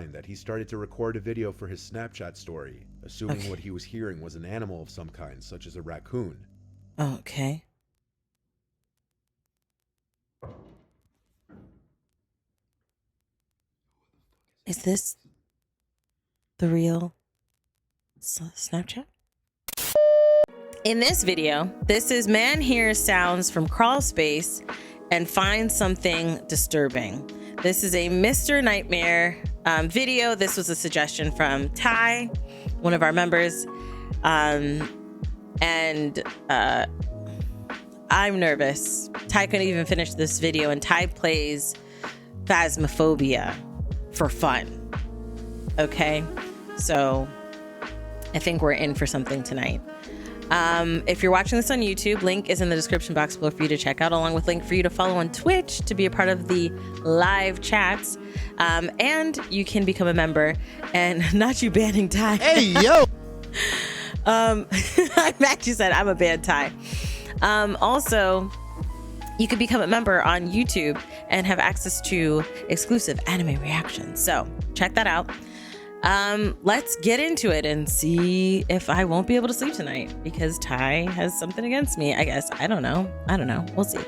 that he started to record a video for his Snapchat story, assuming what he was hearing was an animal of some kind, such as a raccoon. Okay. Is this the real Snapchat? In this video, this is man hears sounds from Crawlspace and finds something disturbing. This is a Mr. Nightmare video. This was a suggestion from Ty, one of our members. I'm nervous. Ty couldn't even finish this video, and Ty plays Phasmophobia for fun. Okay, so I think we're in for something tonight. If you're watching this on YouTube, link is in the description box below for you to check out, along with link for you to follow on Twitch to be a part of the live chats. And you can become a member, and not you banning Ty. Hey, yo! Matt, you said I'm a bad Ty. Also, you can become a member on YouTube and have access to exclusive anime reactions. So check that out. Let's get into it and see if I won't be able to sleep tonight because Ty has something against me, I guess. I don't know. We'll see.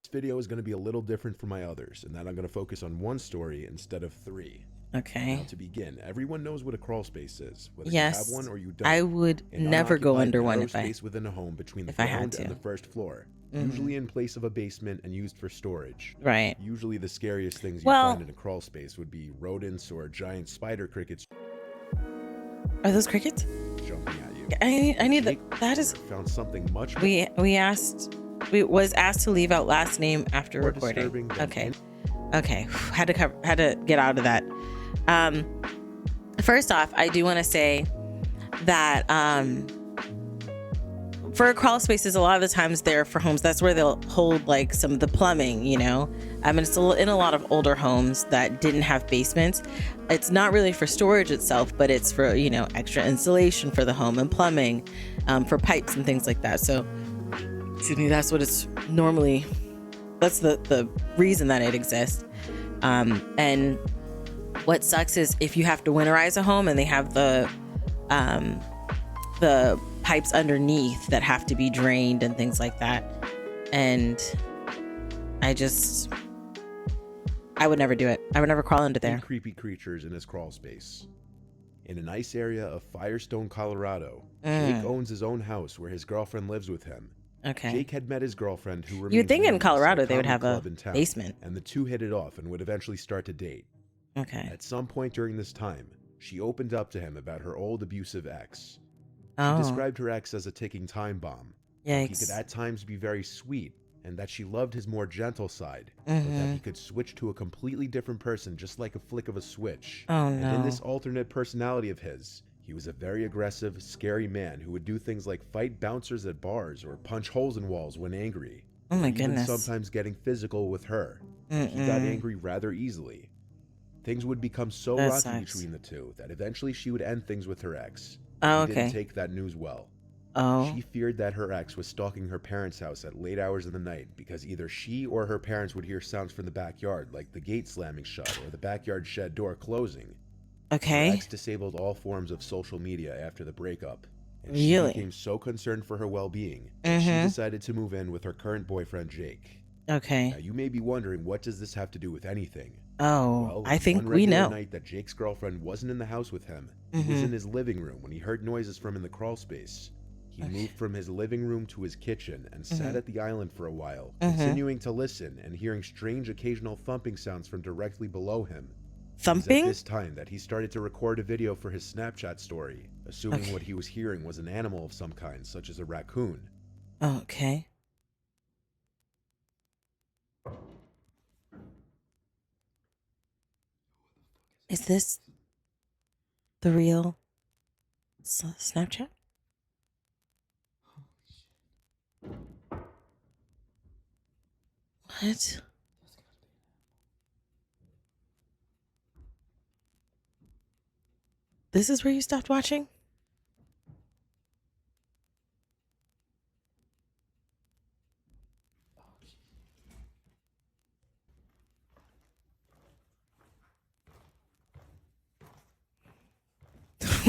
This video is going to be a little different from my others, in that I'm going to focus on one story instead of three. Okay. Now, to begin, everyone knows what a crawl space is, whether Yes. you have one or you don't. I would never go under one if I space within a home between the if I had ground to. and the first floor, usually in place of a basement and used for storage. Right. Usually the scariest things you Well- find in a crawl space would be rodents or giant spider crickets Are those crickets? jumping at you. I need the. Jake That is. found something much more We was asked to leave out last name after recording. disturbing than Okay. Had to get out of that. First off, I do want to say that for crawl spaces, a lot of the times they're for homes. That's where they'll hold like some of the plumbing, you know. I mean, it's in a lot of older homes that didn't have basements. It's not really for storage itself, but it's for, you know, extra insulation for the home and plumbing, for pipes and things like that. So, excuse me, that's what it's normally. That's the reason that it exists. And what sucks is if you have to winterize a home and they have the pipes underneath that have to be drained and things like that. And I would never do it. I would never crawl under there. creepy creatures in his crawl space. In a nice area of Firestone, Colorado, Mm. Jake owns his own house where his girlfriend lives with him. Okay. Jake had met his girlfriend, who remains You'd think in nameless, Colorado at they would have comedy a club in town, basement. and the two hit it off and would eventually start to date. Okay. At some point during this time, she opened up to him about her old abusive ex. Oh. She described her ex as a ticking time bomb. He Yikes. could at times be very sweet, and that she loved his more gentle side, but that he could switch to a completely different person just like a flick of a switch. Oh, And no. in this alternate personality of his, he was a very aggressive, scary man who would do things like fight bouncers at bars or punch holes in walls when angry. Oh my Even goodness. sometimes getting physical with her. He got angry rather easily. Things would become so That rocky sucks. between the two that eventually she would end things with her ex. Oh, He okay. didn't take that news well. Oh. She feared that her ex was stalking her parents' house at late hours of the night because either she or her parents would hear sounds from the backyard, like the gate slamming shut or the backyard shed door closing. Her Okay. ex disabled all forms of social media after the breakup. And Really? she became so concerned for her well-being that she decided to move in with her current boyfriend, Jake. Okay. Now, you may be wondering, what does this have to do with anything? Oh, Well, I think one we regular know. night that Jake's girlfriend wasn't in the house with him. He was in his living room when he heard noises from in the crawl space. He moved from his living room to his kitchen and sat at the island for a while, continuing to listen and hearing strange occasional thumping sounds from directly below him. It was at Thumping? this time that he started to record a video for his Snapchat story, assuming what he was hearing was an animal of some kind, such as a raccoon. Okay. Is this the real Snapchat? What? This is where you stopped watching?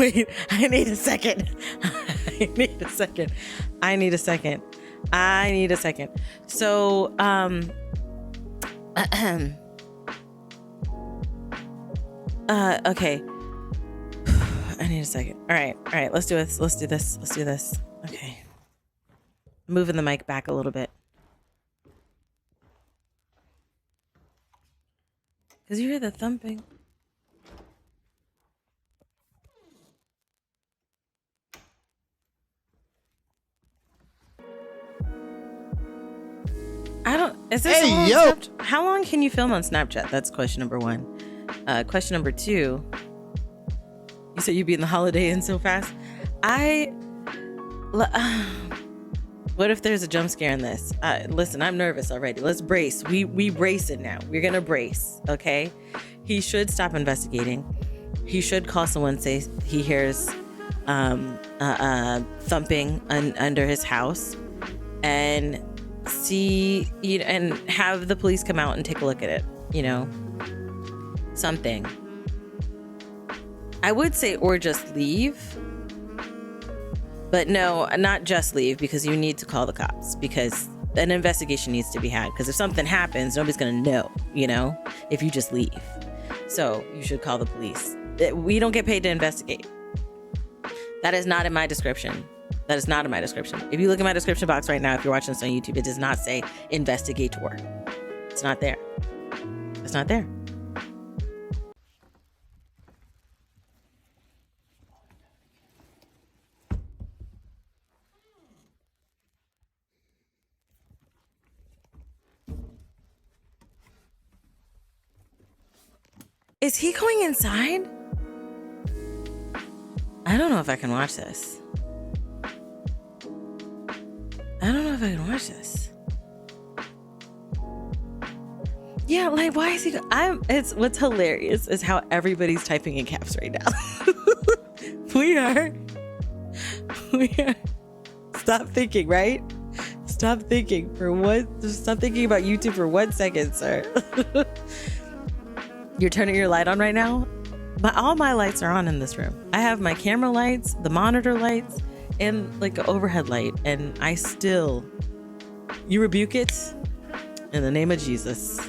Wait, I need a second. I need a second. I need a second. I need a second. So, okay. I need a second. All right. Let's do this. Let's do this. Okay. Moving the mic back a little bit. Because you hear the thumping. Is this how long can you film on Snapchat? That's question number 1. Question number 2. You said you'd be in the Holiday Inn so fast. What if there's a jump scare in this? Listen, I'm nervous already. Let's brace. We brace it now. We're gonna brace, okay? He should stop investigating. He should call someone, say he hears thumping under his house, and see, and have the police come out and take a look at it. Something. I would say, or just leave. But no, not just leave, because you need to call the cops, because an investigation needs to be had. Because if something happens, nobody's going to know, if you just leave. So you should call the police. We don't get paid to investigate. That is not in my description. If you look at my description box right now, if you're watching this on YouTube, it does not say investigator. It's not there. It's not there. Is he going inside? I don't know if I can watch this. Yeah, like, why is he? It's what's hilarious is how everybody's typing in caps right now. We are. Stop thinking, right? Stop thinking Stop thinking about YouTube for 1 second, sir. You're turning your light on right now? But all my lights are on in this room. I have my camera lights, the monitor lights, and like an overhead light. And you rebuke it in the name of Jesus.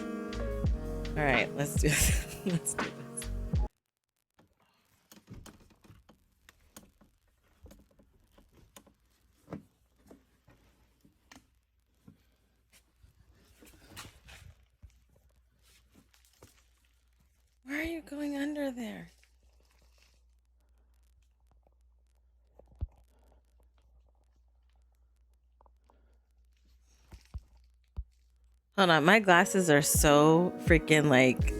All right, let's do this. Let's do this. Why are you going under there? Hold on, my glasses are so freaking like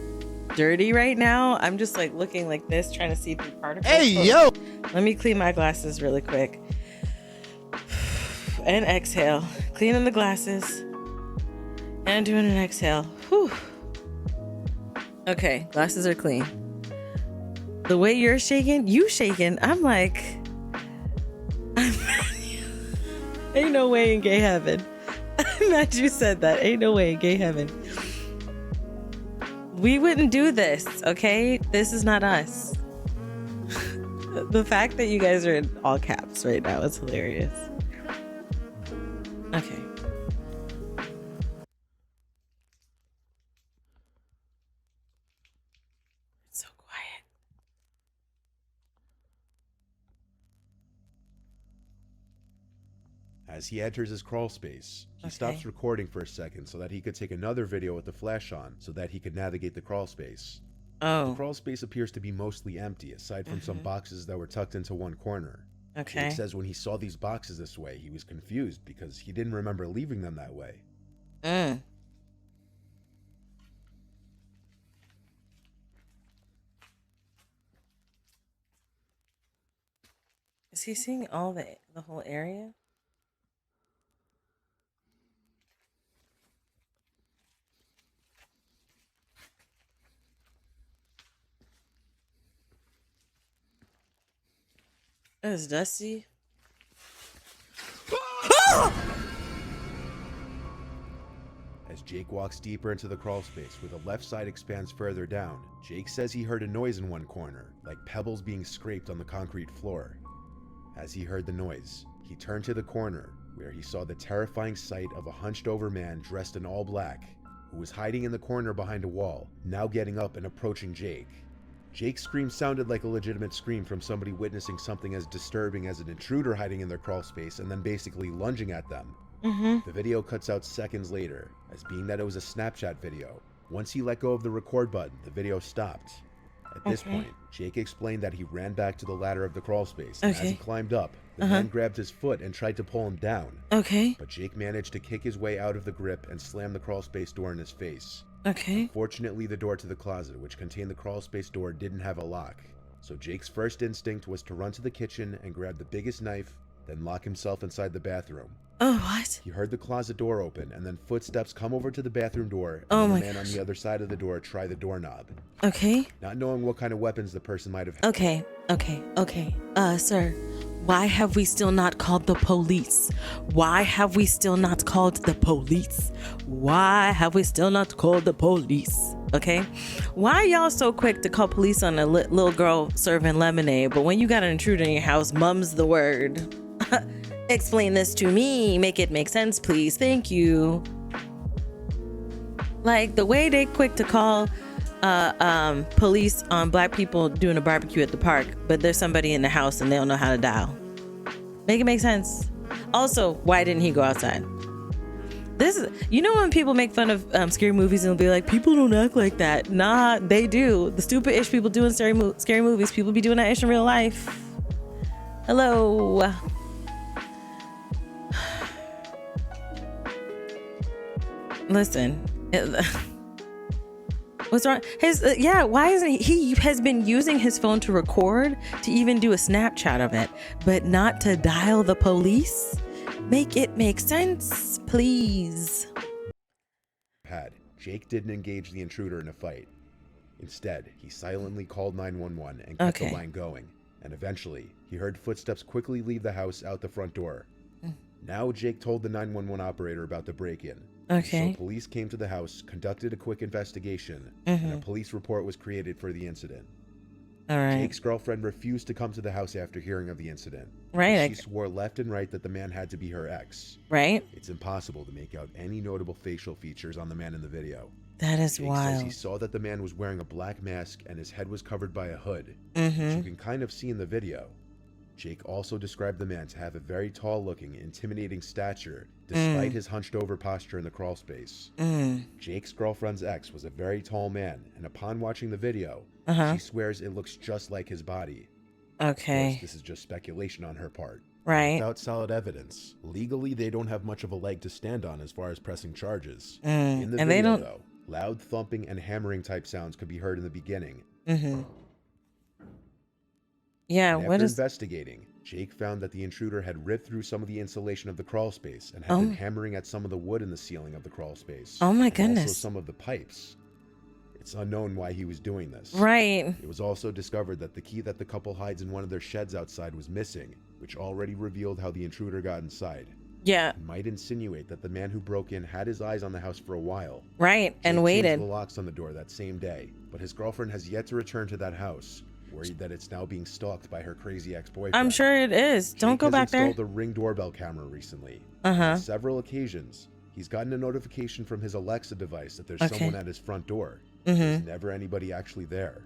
dirty right now. I'm just like looking like this, trying to see through particles. Hey, yo! Let me clean my glasses really quick. And exhale. Cleaning the glasses. And doing an exhale. Whew. Okay, glasses are clean. The way you're shaking, I'm like, ain't no way in gay heaven. I'm mad you said that. Ain't no way in gay heaven. We wouldn't do this, okay? This is not us. The fact that you guys are in all caps right now is hilarious. Okay. It's so quiet. As he enters his crawl space, he stops recording for a second so that he could take another video with the flash on so that he could navigate the crawl space. The crawl space appears to be mostly empty, aside from some boxes that were tucked into one corner. Okay. Jake says when he saw these boxes this way, he was confused because he didn't remember leaving them that way. Is he seeing all the whole area? It's dusty. As Jake walks deeper into the crawl space where the left side expands further down. Jake says he heard a noise in one corner, like pebbles being scraped on the concrete floor. As he heard the noise, he turned to the corner where he saw the terrifying sight of a hunched over man dressed in all black, who was hiding in the corner behind a wall, now getting up and approaching Jake. Jake's scream sounded like a legitimate scream from somebody witnessing something as disturbing as an intruder hiding in their crawl space and then basically lunging at them. The video cuts out seconds later, as being that it was a Snapchat video. Once he let go of the record button, the video stopped. At this point, Jake explained that he ran back to the ladder of the crawl space, and as he climbed up, the man grabbed his foot and tried to pull him down. But Jake managed to kick his way out of the grip and slam the crawl space door in his face. Fortunately, the door to the closet, which contained the crawl space door, didn't have a lock. So Jake's first instinct was to run to the kitchen and grab the biggest knife, then lock himself inside the bathroom. Oh, what? He heard the closet door open and then footsteps come over to the bathroom door, and the man on the other side of the door try the doorknob. Not knowing what kind of weapons the person might have had. Sir, why have we still not called the police? Why have we still not called the police? Why have we still not called the police? Okay? Why are y'all so quick to call police on a little girl serving lemonade, but when you got an intruder in your house, mum's the word? Explain this to me. Make it make sense, please. Thank you. Like the way they quick to call police on black people doing a barbecue at the park, but there's somebody in the house and they don't know how to dial. Make it make sense. Also, why didn't he go outside? This is, you know, when people make fun of scary movies and they'll be like, people don't act like that. Nah, they do. The stupid ish people doing scary movies, people be doing that ish in real life. Hello. Listen, what's wrong? Why isn't he has been using his phone to record, to even do a Snapchat of it, but not to dial the police? Make it make sense, please. Jake didn't engage the intruder in a fight. Instead, he silently called 911 and kept the line going, and eventually, he heard footsteps quickly leave the house out the front door. Now Jake told the 911 operator about the break-in. So police came to the house, conducted a quick investigation, and a police report was created for the incident. Jake's girlfriend refused to come to the house after hearing of the incident. She swore left and right that the man had to be her ex. It's impossible to make out any notable facial features on the man in the video. That is Jake wild. says he saw that the man was wearing a black mask and his head was covered by a hood, which you can kind of see in the video. Jake also described the man to have a very tall-looking, intimidating stature, despite his hunched-over posture in the crawl space. Jake's girlfriend's ex was a very tall man, and upon watching the video, she swears it looks just like his body. Of course, this is just speculation on her part. Without solid evidence, legally they don't have much of a leg to stand on as far as pressing charges. In the video, though, loud thumping and hammering type sounds could be heard in the beginning. After investigating, Jake found that the intruder had ripped through some of the insulation of the crawl space and had been hammering at some of the wood in the ceiling of the crawl space. Oh my goodness. Also some of the pipes. It's unknown why he was doing this. It was also discovered that the key that the couple hides in one of their sheds outside was missing, which already revealed how the intruder got inside. It might insinuate that the man who broke in had his eyes on the house for a while. And Jake waited. changed the locks on the door that same day, but his girlfriend has yet to return to that house, worried that it's now being stalked by her crazy ex-boyfriend. I'm sure it is. Don't go back there. Jake has installed a Ring doorbell camera recently. On several occasions, he's gotten a notification from his Alexa device that there's someone at his front door. There's never anybody actually there.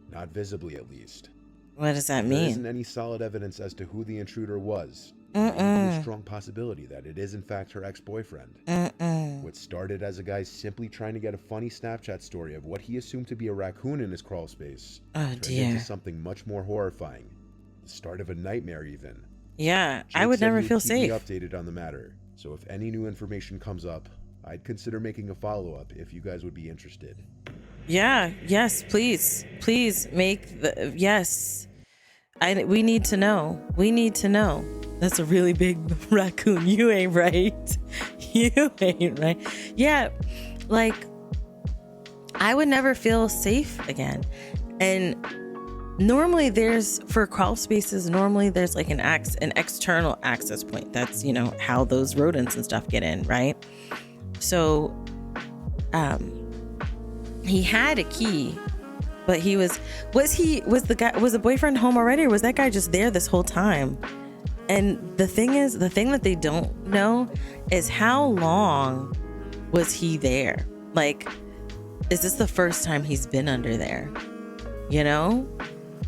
Not visibly, at least. What does that mean? There isn't any solid evidence as to who the intruder was. There's a strong possibility that it is in fact her ex-boyfriend. What started as a guy simply trying to get a funny Snapchat story of what he assumed to be a raccoon in his crawl space turned into something much more horrifying. The start of a nightmare, even. Jake I would never feel safe. Keep me updated on the matter. So if any new information comes up, I'd consider making a follow-up if you guys would be interested. Yes, please make the we need to know. That's a really big raccoon. You ain't right. Yeah, like I would never feel safe again. And normally for crawl spaces, there's like an external access point. That's, how those rodents and stuff get in, right? So he had a key, but was the boyfriend home already, or was that guy just there this whole time? And the thing that they don't know is how long was he there? Like, is this the first time he's been under there? You know?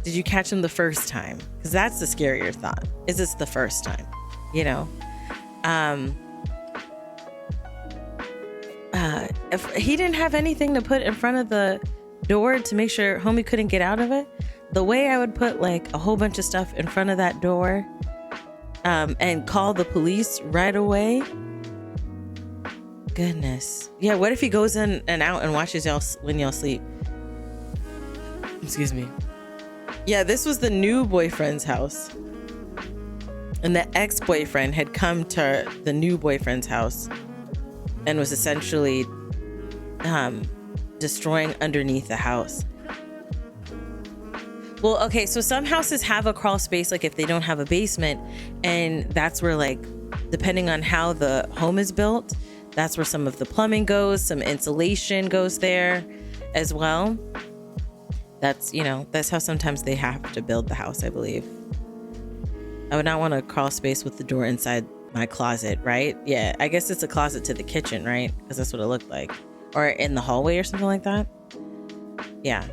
Did you catch him the first time? Because that's the scarier thought. Is this the first time? You know? If he didn't have anything to put in front of the door to make sure homie couldn't get out of it, the way I would put like a whole bunch of stuff in front of that door, and call the police right away. Goodness. Yeah, what if he goes in and out and watches y'all when y'all sleep? Excuse me. Yeah, this was the new boyfriend's house. And the ex-boyfriend had come to the new boyfriend's house and was essentially destroying underneath the house. Well, okay, so some houses have a crawl space, like if they don't have a basement, and that's where, like, depending on how the home is built, that's where some of the plumbing goes, some insulation goes there as well. That's, you know, that's how sometimes they have to build the house, I believe. I would not want a crawl space with the door inside my closet, right? Yeah, I guess it's a closet to the kitchen, right? Because that's what it looked like. Or in the hallway or something like that. Yeah.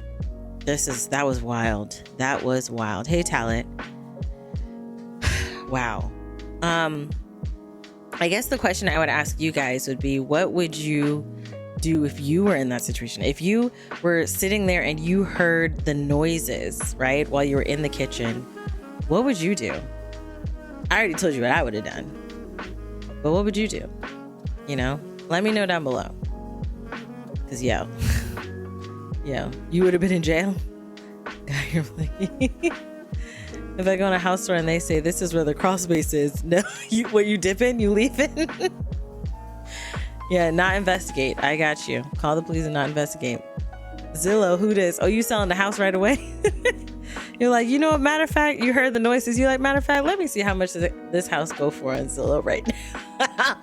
That was wild. That was wild. Hey, Talent. Wow. I guess the question I would ask you guys would be, what would you do if you were in that situation? If you were sitting there and you heard the noises, right, while you were in the kitchen, what would you do? I already told you what I would have done. But what would you do? You know, let me know down below. Because, yo, you would have been in jail. You're like, if I go in a house store and they say this is where the crawl space is, no, you dip in, you leave it. Yeah, not investigate. I got you. Call the police and not investigate. Zillow, who this? Oh, you selling the house right away? You're like, you know what? Matter of fact, you heard the noises. You're like, matter of fact, let me see how much does this house go for on Zillow right now.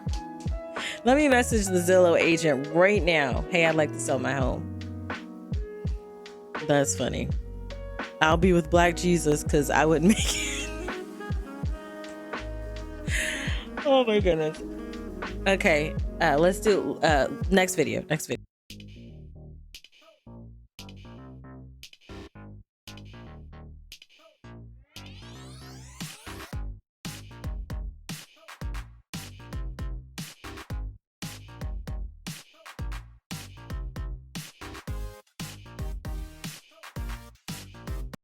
Let me message the Zillow agent right now. Hey, I'd like to sell my home. That's funny. I'll be with Black Jesus because I wouldn't make it. Oh my goodness. Okay, let's do next video.